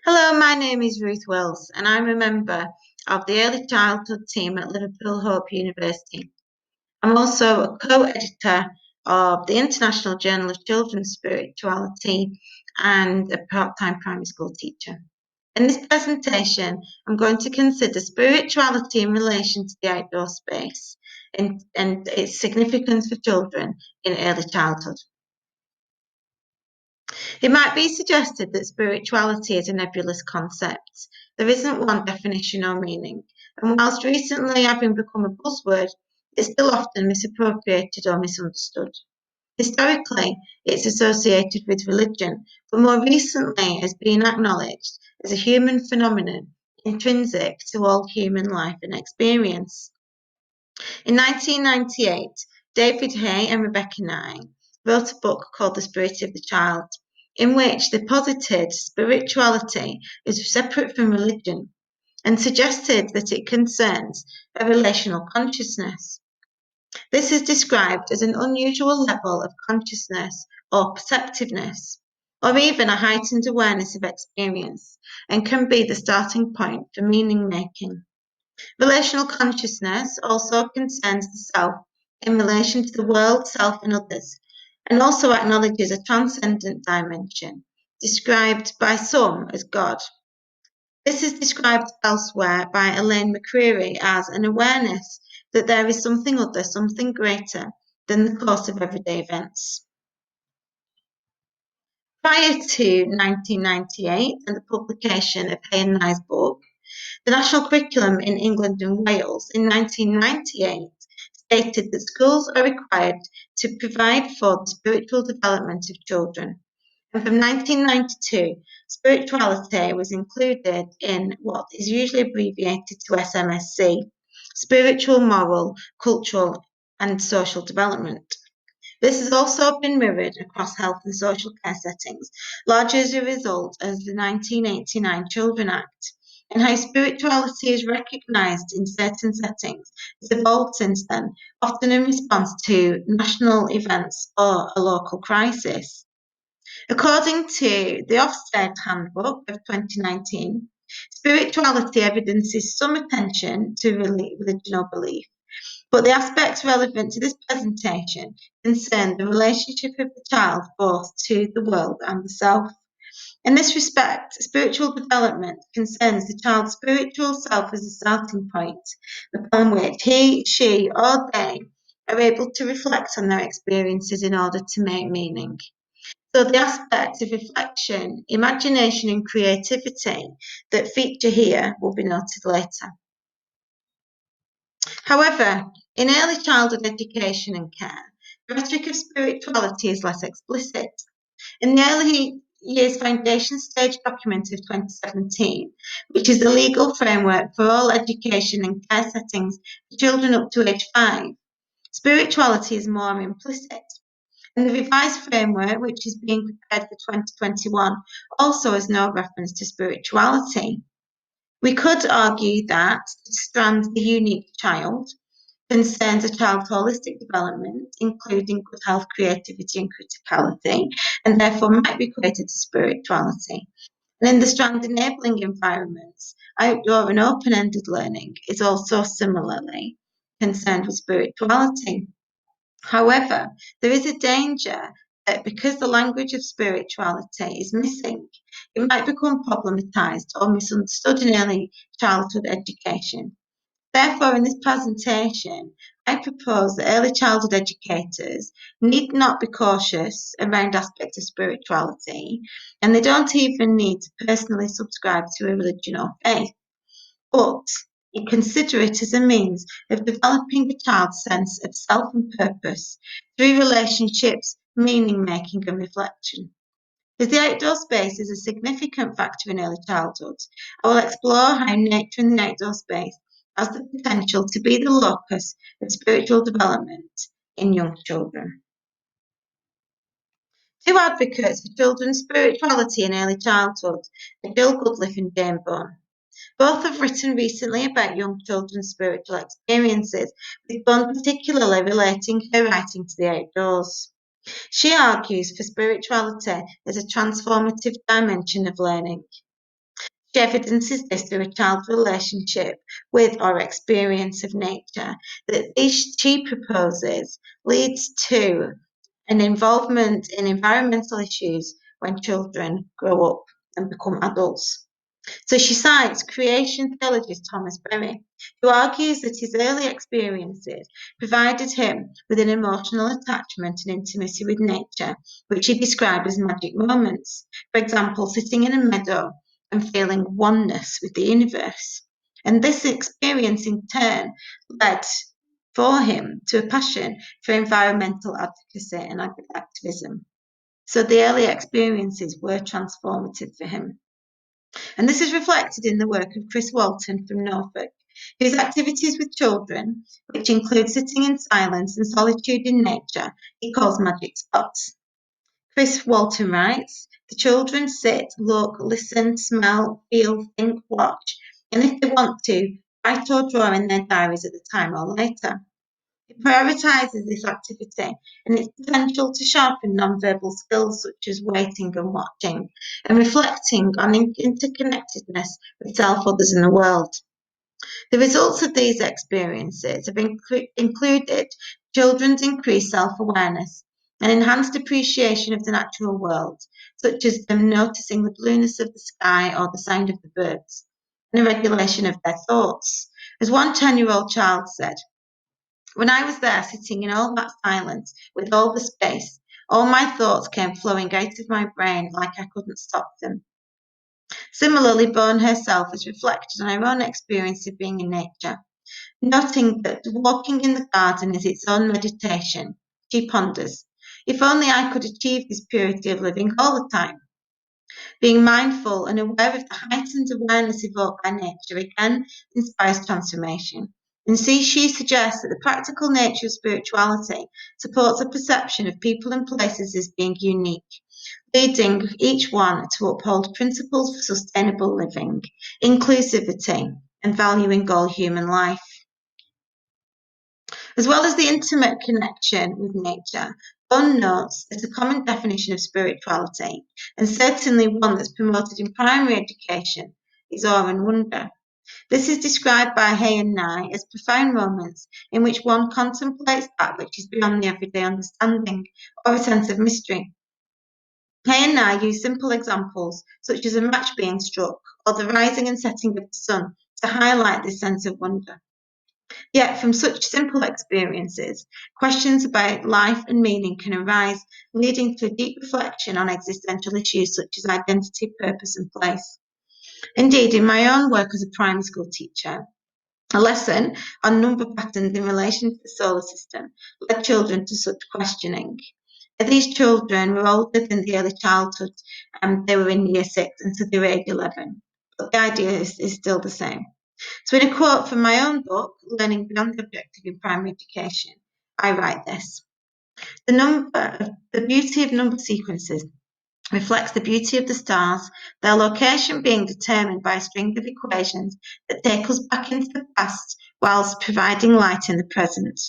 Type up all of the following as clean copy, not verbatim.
Hello, my name is Ruth Wells, and I'm a member of the Early Childhood team at Liverpool Hope University. I'm also a co-editor of the International Journal of Children's Spirituality and a part-time primary school teacher. In this presentation, I'm going to consider spirituality in relation to the outdoor space and its significance for children in early childhood. It might be suggested that spirituality is a nebulous concept. There isn't one definition or meaning, and whilst recently having become a buzzword, it's still often misappropriated or misunderstood. Historically, it's associated with religion, but more recently has been acknowledged as a human phenomenon intrinsic to all human life and experience. In 1998, David Hay and Rebecca Nye wrote a book called The Spirit of the Child, in which they posited spirituality as separate from religion and suggested that it concerns a relational consciousness. This is described as an unusual level of consciousness or perceptiveness, or even a heightened awareness of experience, and can be the starting point for meaning making. Relational consciousness also concerns the self in relation to the world, self, and others, and also acknowledges a transcendent dimension, described by some as God. This is described elsewhere by Elaine McCreary as an awareness that there is something other, something greater than the course of everyday events. Prior to 1998 and the publication of Hay and Nye's book, the national curriculum in England and Wales in 1998 stated that schools are required to provide for the spiritual development of children. And from 1992, spirituality was included in what is usually abbreviated to SMSC, spiritual, moral, cultural, and social development. This has also been mirrored across health and social care settings, largely as a result of the 1989 Children Act, and how spirituality is recognised in certain settings has evolved since then, often in response to national events or a local crisis. According to the Ofsted Handbook of 2019, spirituality evidences some attention to religion or belief, but the aspects relevant to this presentation concern the relationship of the child both to the world and the self. In this respect, spiritual development concerns the child's spiritual self as a starting point upon which he, she, or they are able to reflect on their experiences in order to make meaning. So the aspects of reflection, imagination, and creativity that feature here will be noted later. However, in early childhood education and care, the rhetoric of spirituality is less explicit. In the Early Years Foundation Stage document of 2017, which is the legal framework for all education and care settings for children up to age 5, spirituality is more implicit. And the revised framework, which is being prepared for 2021, also has no reference to spirituality. We could argue that the strand the unique child concerns a child's holistic development, including good health, creativity, and criticality, and therefore might be equated to spirituality. And in the strand enabling environments, outdoor and open ended learning is also similarly concerned with spirituality. However, there is a danger that because the language of spirituality is missing, it might become problematized or misunderstood in early childhood education. Therefore, in this presentation, I propose that early childhood educators need not be cautious around aspects of spirituality, and they don't even need to personally subscribe to a religion or faith, but consider it as a means of developing a child's sense of self and purpose through relationships, meaning making, and reflection. As the outdoor space is a significant factor in early childhood, I will explore how nature and the outdoor space has the potential to be the locus of spiritual development in young children. Two advocates for children's spirituality in early childhood are Jill Goodliffe and Jane Bone. Both have written recently about young children's spiritual experiences, with Bone particularly relating her writing to the outdoors. She argues for spirituality as a transformative dimension of learning. She evidences this through a child's relationship with or experience of nature that she proposes leads to an involvement in environmental issues when children grow up and become adults. So she cites creation theologist Thomas Berry, who argues that his early experiences provided him with an emotional attachment and intimacy with nature, which he described as magic moments. For example, sitting in a meadow and feeling oneness with the universe. And this experience in turn led for him to a passion for environmental advocacy and activism. So the early experiences were transformative for him. And this is reflected in the work of Chris Walton from Norfolk, whose activities with children, which include sitting in silence and solitude in nature, he calls magic spots. Chris Walton writes, the children sit, look, listen, smell, feel, think, watch, and if they want to, write or draw in their diaries at the time or later. It prioritises this activity and its potential to sharpen non-verbal skills such as waiting and watching, and reflecting on interconnectedness with self, others, and the world. The results of these experiences have included children's increased self-awareness and enhanced appreciation of the natural world, such as them noticing the blueness of the sky or the sound of the birds, and a regulation of their thoughts. As one 10-year-old child said, when I was there sitting in all that silence with all the space, all my thoughts came flowing out of my brain like I couldn't stop them. Similarly, Bone herself has reflected on her own experience of being in nature, noting that walking in the garden is its own meditation. She ponders, if only I could achieve this purity of living all the time. Being mindful and aware of the heightened awareness evoked by nature again inspires transformation. And see, she suggests that the practical nature of spirituality supports a perception of people and places as being unique, leading each one to uphold principles for sustainable living, inclusivity, and valuing all human life. As well as the intimate connection with nature, Bone notes that a common definition of spirituality, and certainly one that's promoted in primary education, is awe and wonder. This is described by Hay and Nye as profound moments in which one contemplates that which is beyond the everyday understanding, or a sense of mystery. Hay and Nye use simple examples, such as a match being struck, or the rising and setting of the sun, to highlight this sense of wonder. Yet, from such simple experiences, questions about life and meaning can arise, leading to a deep reflection on existential issues such as identity, purpose, and place. Indeed, in my own work as a primary school teacher, a lesson on number patterns in relation to the solar system led children to such questioning. These children were older than the early childhood, and they were in year 6, and so they were age 11. But the idea is still the same. So in a quote from my own book, Learning Beyond the Objective in Primary Education, I write this. The beauty of number sequences reflects the beauty of the stars, their location being determined by a string of equations that take us back into the past whilst providing light in the present.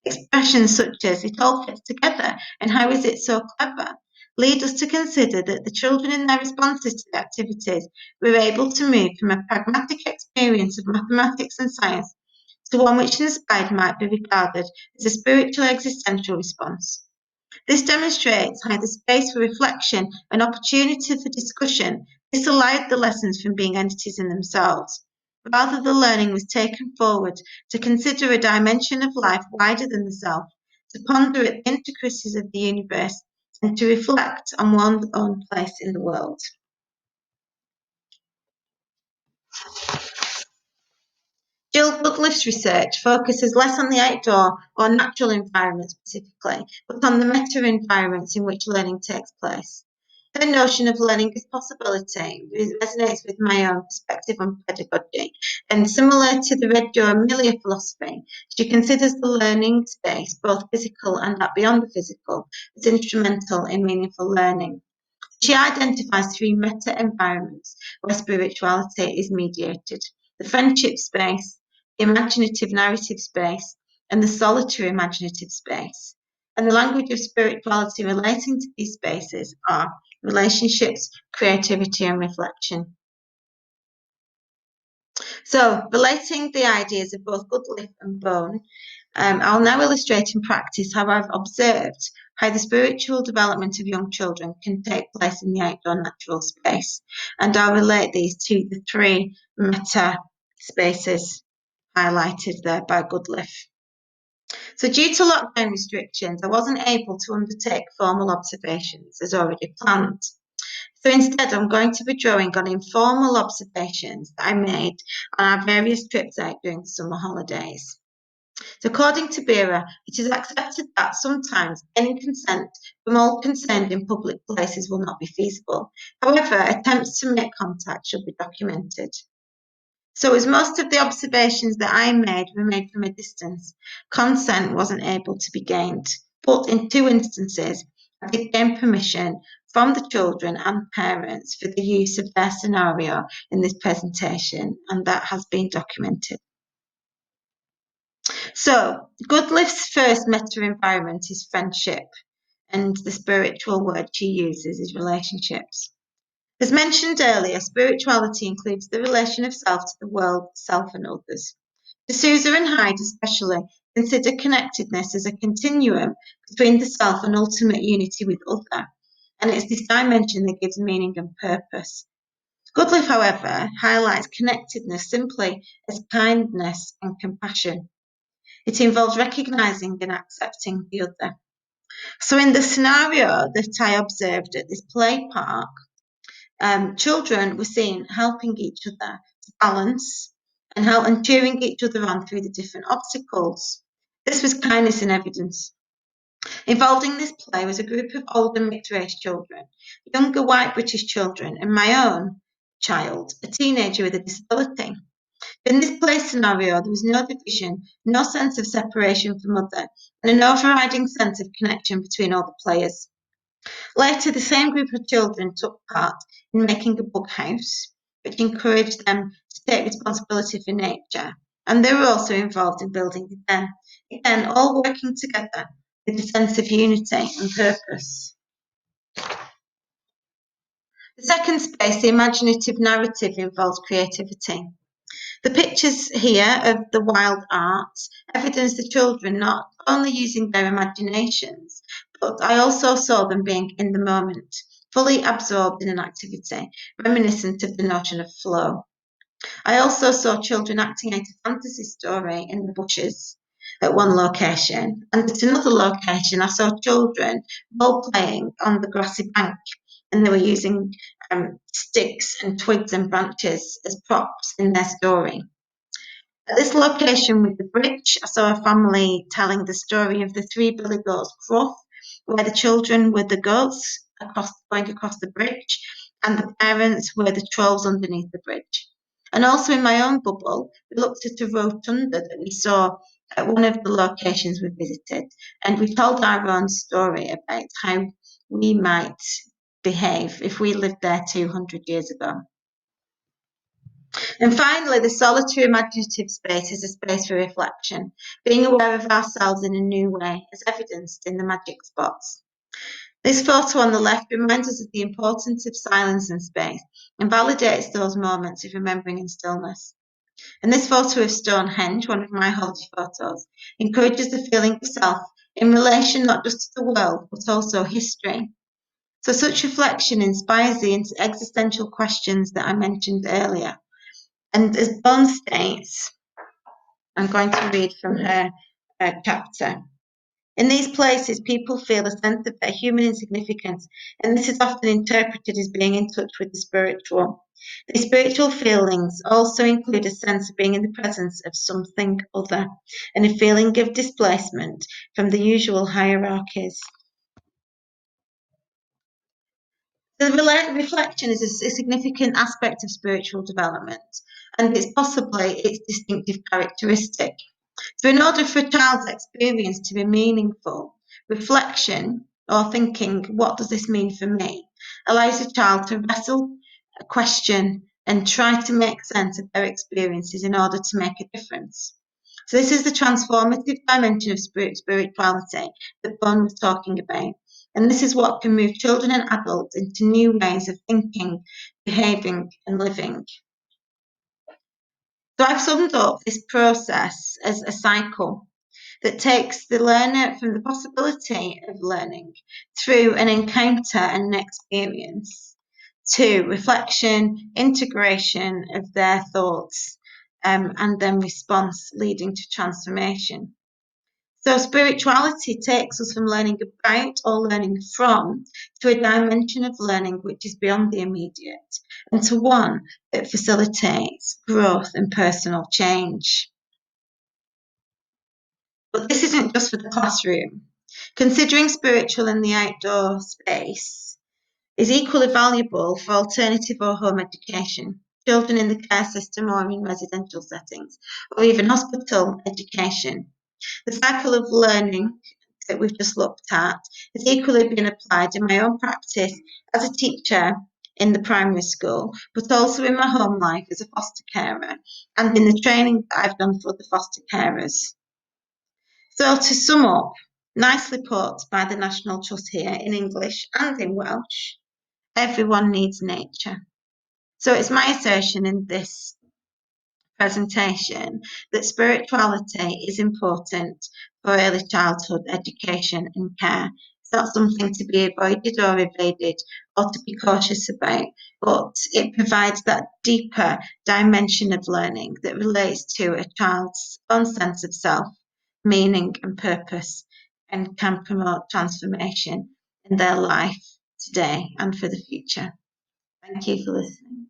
Expressions such as "it all fits together" and "how is it so clever" lead us to consider that the children in their responses to the activities were able to move from a pragmatic experience of mathematics and science to one which inspired might be regarded as a spiritual existential response. This demonstrates how the space for reflection and opportunity for discussion disallowed the lessons from being entities in themselves. Rather, the learning was taken forward to consider a dimension of life wider than the self, to ponder at the intricacies of the universe, and to reflect on one's own place in the world. Jill Goodliffe's research focuses less on the outdoor or natural environment specifically, but on the meta-environments in which learning takes place. Her notion of learning as possibility resonates with my own perspective on pedagogy, and similar to the Reggio Emilia philosophy, she considers the learning space, both physical and that beyond the physical, as instrumental in meaningful learning. She identifies 3 meta-environments where spirituality is mediated: the friendship space, the imaginative narrative space, and the solitary imaginative space. And the language of spirituality relating to these spaces are relationships, creativity, and reflection. So, relating the ideas of both good live and bone, I'll now illustrate in practice how I've observed how the spiritual development of young children can take place in the outdoor natural space. And I'll relate these to the three meta spaces highlighted there by Goodliff. So, due to lockdown restrictions, I wasn't able to undertake formal observations as already planned. So instead, I'm going to be drawing on informal observations that I made on our various trips out during the summer holidays. So according to Bera, it is accepted that sometimes any consent from all concerned in public places will not be feasible. However, attempts to make contact should be documented. So as most of the observations that I made were made from a distance, consent wasn't able to be gained. But in two instances, I did gain permission from the children and parents for the use of their scenario in this presentation, and that has been documented. So, Goodliff's first meta environment is friendship, and the spiritual word she uses is relationships. As mentioned earlier, spirituality includes the relation of self to the world, self, and others. D'Souza and Hyde especially consider connectedness as a continuum between the self and ultimate unity with other, and it's this dimension that gives meaning and purpose. Goodliff, however, highlights connectedness simply as kindness and compassion. It involves recognizing and accepting the other. So, in the scenario that I observed at this play park, children were seen helping each other to balance and cheering each other on through the different obstacles. This was kindness in evidence. Involved in this play was a group of older mixed race children, younger white British children, and my own child, a teenager with a disability. In this play scenario, there was no division, no sense of separation from other, and an overriding sense of connection between all the players. Later, the same group of children took part in making a bug house, which encouraged them to take responsibility for nature, and they were also involved in building the den. Again, all working together with a sense of unity and purpose. The second space, the imaginative narrative, involves creativity. The pictures here of the wild arts evidence the children not only using their imaginations, but I also saw them being in the moment, fully absorbed in an activity, reminiscent of the notion of flow. I also saw children acting out a fantasy story in the bushes at one location, and at another location, I saw children role playing on the grassy bank, and they were using sticks and twigs and branches as props in their story. At this location with the bridge, I saw a family telling the story of the three billy goats Gruff, where the children were the goats going across the bridge, and the parents were the trolls underneath the bridge. And also in my own bubble, we looked at a rotunda that we saw at one of the locations we visited, and we told our own story about how we might behave if we lived there 200 years ago. And finally, the solitary imaginative space is a space for reflection, being aware of ourselves in a new way, as evidenced in the magic spots. This photo on the left reminds us of the importance of silence and space and validates those moments of remembering and stillness. And this photo of Stonehenge, one of my holiday photos, encourages the feeling of self in relation not just to the world, but also history. So such reflection inspires the existential questions that I mentioned earlier. And as Bone states, I'm going to read from her chapter. In these places, people feel a sense of their human insignificance, and this is often interpreted as being in touch with the spiritual. These spiritual feelings also include a sense of being in the presence of something other, and a feeling of displacement from the usual hierarchies. The reflection is a significant aspect of spiritual development, and it's possibly its distinctive characteristic. So, in order for a child's experience to be meaningful, reflection or thinking, what does this mean for me, allows a child to wrestle, question, and try to make sense of their experiences in order to make a difference. So, this is the transformative dimension of spirituality that Bowen was talking about. And this is what can move children and adults into new ways of thinking, behaving, and living. So I've summed up this process as a cycle that takes the learner from the possibility of learning through an encounter and an experience to reflection, integration of their thoughts, and then response leading to transformation. So spirituality takes us from learning about or learning from to a dimension of learning which is beyond the immediate and to one that facilitates growth and personal change. But this isn't just for the classroom. Considering spiritual in the outdoor space is equally valuable for alternative or home education, children in the care system or in residential settings, or even hospital education. The cycle of learning that we've just looked at has equally been applied in my own practice as a teacher in the primary school, but also in my home life as a foster carer and in the training that I've done for the foster carers. So to sum up, nicely put by the National Trust here in English and in Welsh, everyone needs nature. So it's my assertion in this presentation that spirituality is important for early childhood education and care. It's not something to be avoided or evaded or to be cautious about, but it provides that deeper dimension of learning that relates to a child's own sense of self, meaning and purpose, and can promote transformation in their life today and for the future. Thank you for listening.